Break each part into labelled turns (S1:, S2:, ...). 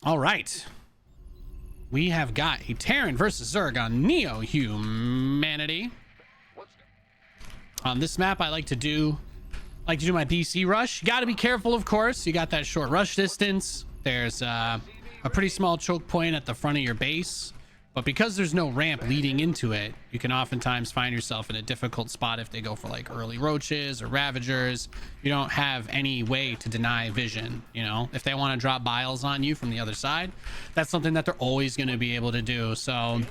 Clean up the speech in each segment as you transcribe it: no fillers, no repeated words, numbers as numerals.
S1: All right. We have got a Terran versus Zerg on Neo Humanity. On this map, I like to do my BC rush. You got to be careful, of course. You got that short rush distance. There's a pretty small choke point at the front of your base. But because there's no ramp leading into it, you can oftentimes find yourself in a difficult spot if they go for like early roaches or ravagers. You don't have any way to deny vision, you know? If they want to drop biles on you from the other side, that's something that they're always going to be able to do. So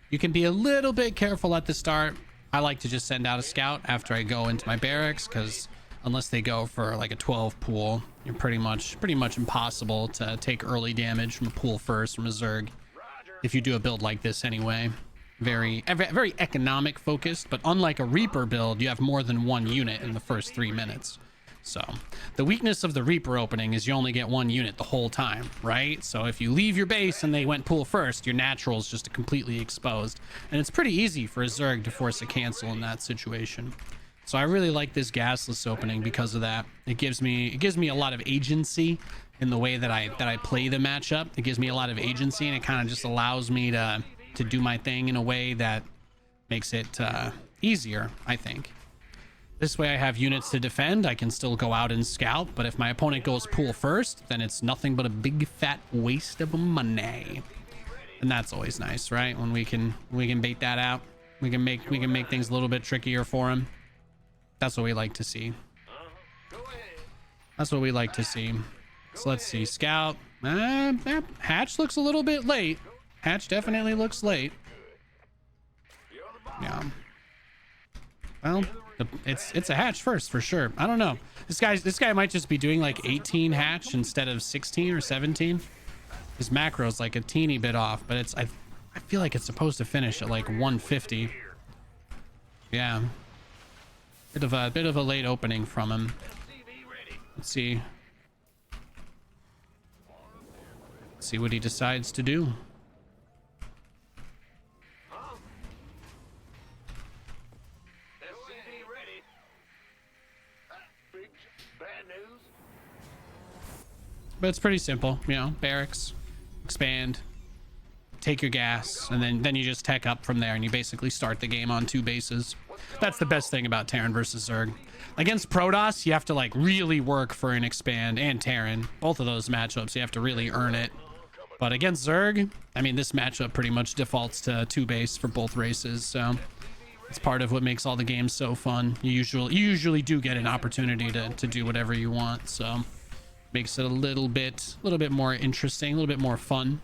S1: you can be a little bit careful at the start. I like to just send out a scout after I go into my barracks, because unless they go for like a 12 pool, you're pretty much impossible to take early damage from a pool first from a Zerg. If you do a build like this anyway. Very economic focused, but unlike a Reaper build, you have more than one unit in the first 3 minutes. So the weakness of the Reaper opening is you only get one unit the whole time, right? So if you leave your base and they went pool first, your natural is just completely exposed. And it's pretty easy for a Zerg to force a cancel in that situation. So I really like this gasless opening because of that. It gives me a lot of agency in the way that I play the matchup. It gives me a lot of agency, and it kind of just allows me to do my thing in a way that makes it easier, I think. This way I have units to defend. I can still go out and scout, but if my opponent goes pool first, then it's nothing but a big fat waste of money. And that's always nice, right? When we can bait that out. We can make things a little bit trickier for him. That's what we like to see. That's what we like to see. So let's see. Scout. Hatch looks a little bit late. Hatch definitely looks late. Yeah. Well, it's a hatch first for sure. I don't know. This guy might just be doing like 18 hatch instead of 16 or 17. His macro's like a teeny bit off, but I feel like it's supposed to finish at like 150. Yeah. Bit of a late opening from him. Let's see. See what he decides to do. But it's pretty simple, you know. Barracks, expand, take your gas, and then you just tech up from there, and you basically start the game on 2 bases. That's the best thing about Terran versus Zerg. Against Protoss, you have to like really work for an expand, and Terran, both of those matchups, you have to really earn it. But against Zerg, I mean, this matchup pretty much defaults to 2 base for both races, so it's part of what makes all the games so fun. You usually do get an opportunity to do whatever you want, so makes it a little bit more interesting, a little bit more fun.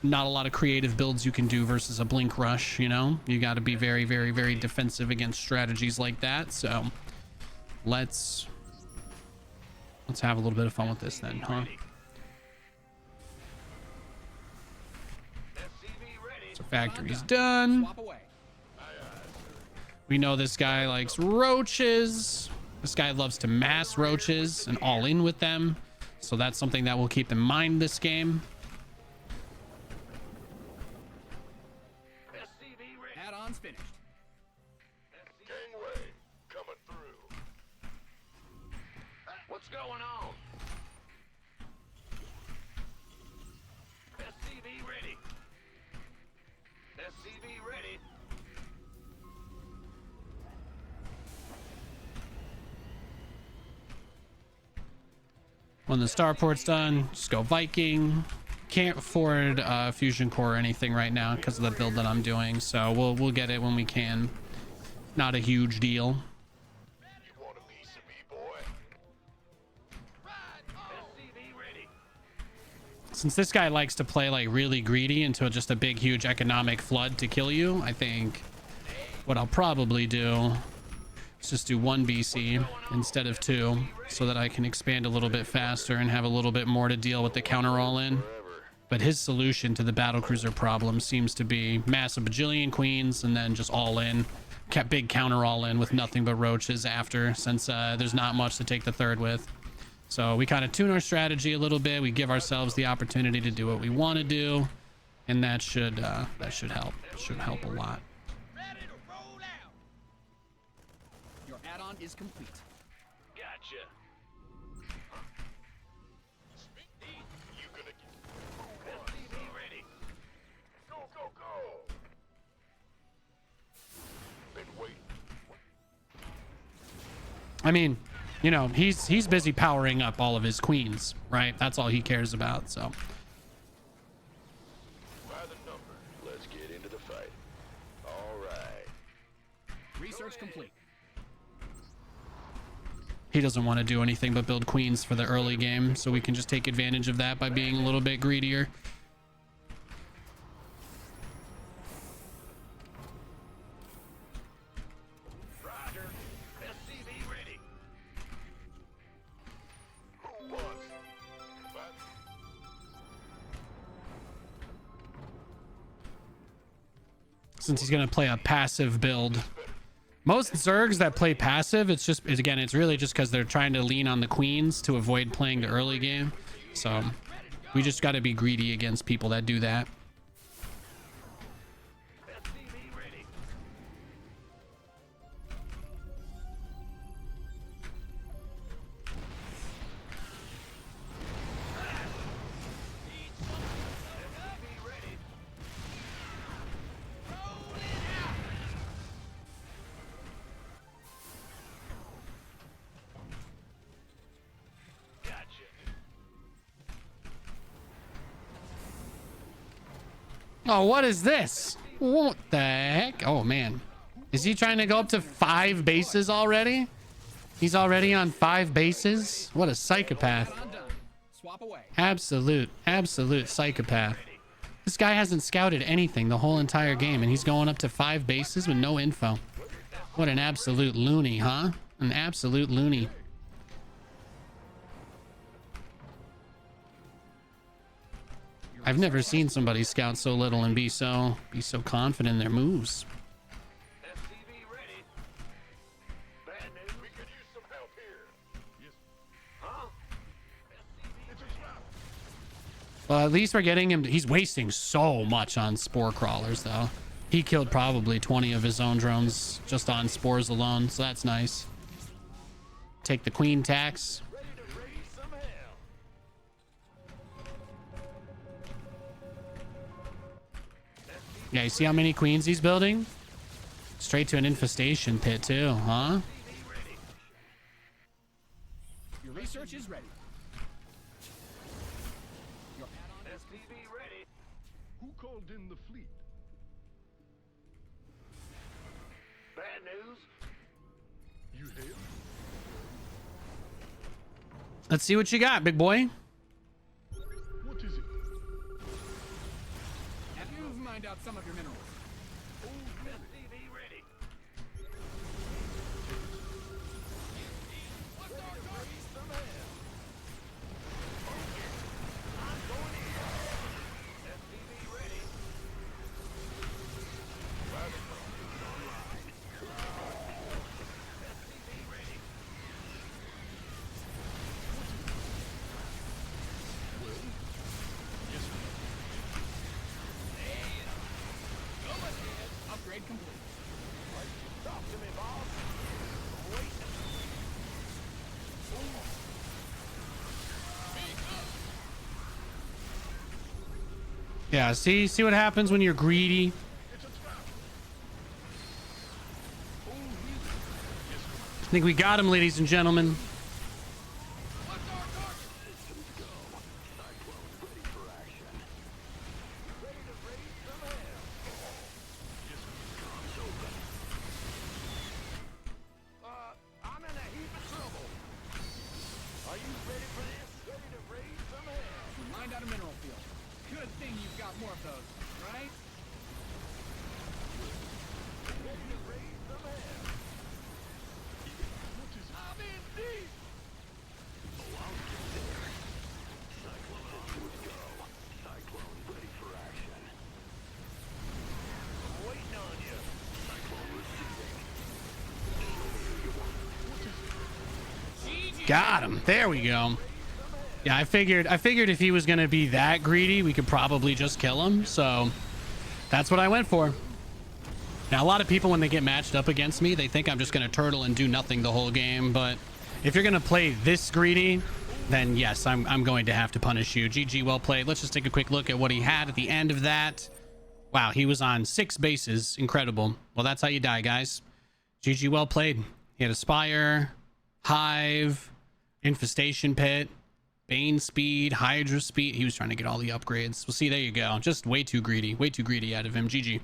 S1: Not a lot of creative builds you can do versus a blink rush, you know. You got to be very defensive against strategies like that. So let's have a little bit of fun with this then, huh? So factory's done. We know this guy likes roaches. This guy loves to mass roaches and all in with them. So that's something that we'll keep in mind this game.
S2: Add-ons finished.
S3: Gangway coming through. What's going on? SCV ready. SCV ready.
S1: When the starport's done, just go Viking. Can't afford fusion core or anything right now because of the build that I'm doing, so we'll get it when we can. Not a huge deal.
S3: You want a piece of me, boy? SCV ready.
S1: Since this guy likes to play like really greedy into just a big huge economic flood to kill you, I think what I'll probably do is just do 1 BC instead of 2, so that I can expand a little bit faster and have a little bit more to deal with the counter all in. But his solution to the battlecruiser problem seems to be massive bajillion queens and then just all in, kept big counter all in with nothing but roaches after, since there's not much to take the third with. So we kind of tune our strategy a little bit. We give ourselves the opportunity to do what we want to do, and that should help. It should help a lot.
S2: Your add-on is complete.
S3: Gotcha.
S1: I mean, you know, he's busy powering up all of his queens, right? That's all he cares about. So
S3: By the number. Let's get into the fight. All right.
S2: Research complete.
S1: he doesn't want to do anything but build queens for the early game, so we can just take advantage of that by being a little bit greedier.
S3: Roger. SCV ready. Who wants? But
S1: Since he's going to play a passive build. Most Zergs that play passive, it's really just because they're trying to lean on the queens to avoid playing the early game. So we just got to be greedy against people that do that.
S3: SCV ready. SCV ready. Gotcha.
S1: Oh, what is this? What the heck? Oh, man. Is he trying to go up to 5 bases already? He's already on 5 bases? What a psychopath.
S2: Add-on done. Swap away.
S1: Absolute psychopath. This guy hasn't scouted anything the whole entire game, and he's going up to 5 bases with no info. What an absolute loony, huh? An absolute loony. I've never seen somebody scout so little and be so confident in their moves.
S3: SCV ready. Bad news. We could use some help here. Yes. Huh? SCV it's a trap.
S1: Well, at least we're getting him. He's wasting so much on spore crawlers, though. He killed probably 20 of his own drones just on spores alone, so that's nice. Take the queen tax.
S3: Ready to raise some hell.
S1: Yeah, you see how many queens he's building? Straight to an infestation pit, too, huh?
S3: SCV ready.
S2: Your research is ready. Your add-on is
S3: SCV ready.
S4: Who called in the fleet?
S3: Bad news.
S4: You hail?
S1: Let's see what you got, big boy.
S4: What is it?
S2: Have you mined out some of your minerals?
S3: SCV ready. SCV ready. SCV ready.
S2: Upgrade complete.
S3: Talk to me, boss. Wait.
S1: Yeah, see what happens when you're greedy. I think we got him, ladies and gentlemen.
S3: I'm in a heap of trouble. Are you ready for this? Ready to raise some hell.
S2: We mined out a mineral field. Good thing you've got more of those, right?
S3: Ready to raise some hell. I'm in deep. I'm waiting on you.
S1: Got him. There we go. Yeah, I figured if he was going to be that greedy, we could probably just kill him. So that's what I went for. Now, a lot of people, when they get matched up against me, they think I'm just going to turtle and do nothing the whole game. But if you're going to play this greedy, then yes, I'm going to have to punish you. GG, well played. Let's just take a quick look at what he had at the end of that. Wow, he was on 6 bases. Incredible. Well, that's how you die, guys. GG, well played. He had a Spire, Hive, Infestation Pit, Bane Speed, Hydra Speed. He was trying to get all the upgrades. Well, see, there you go. Just way too greedy out of him. GG.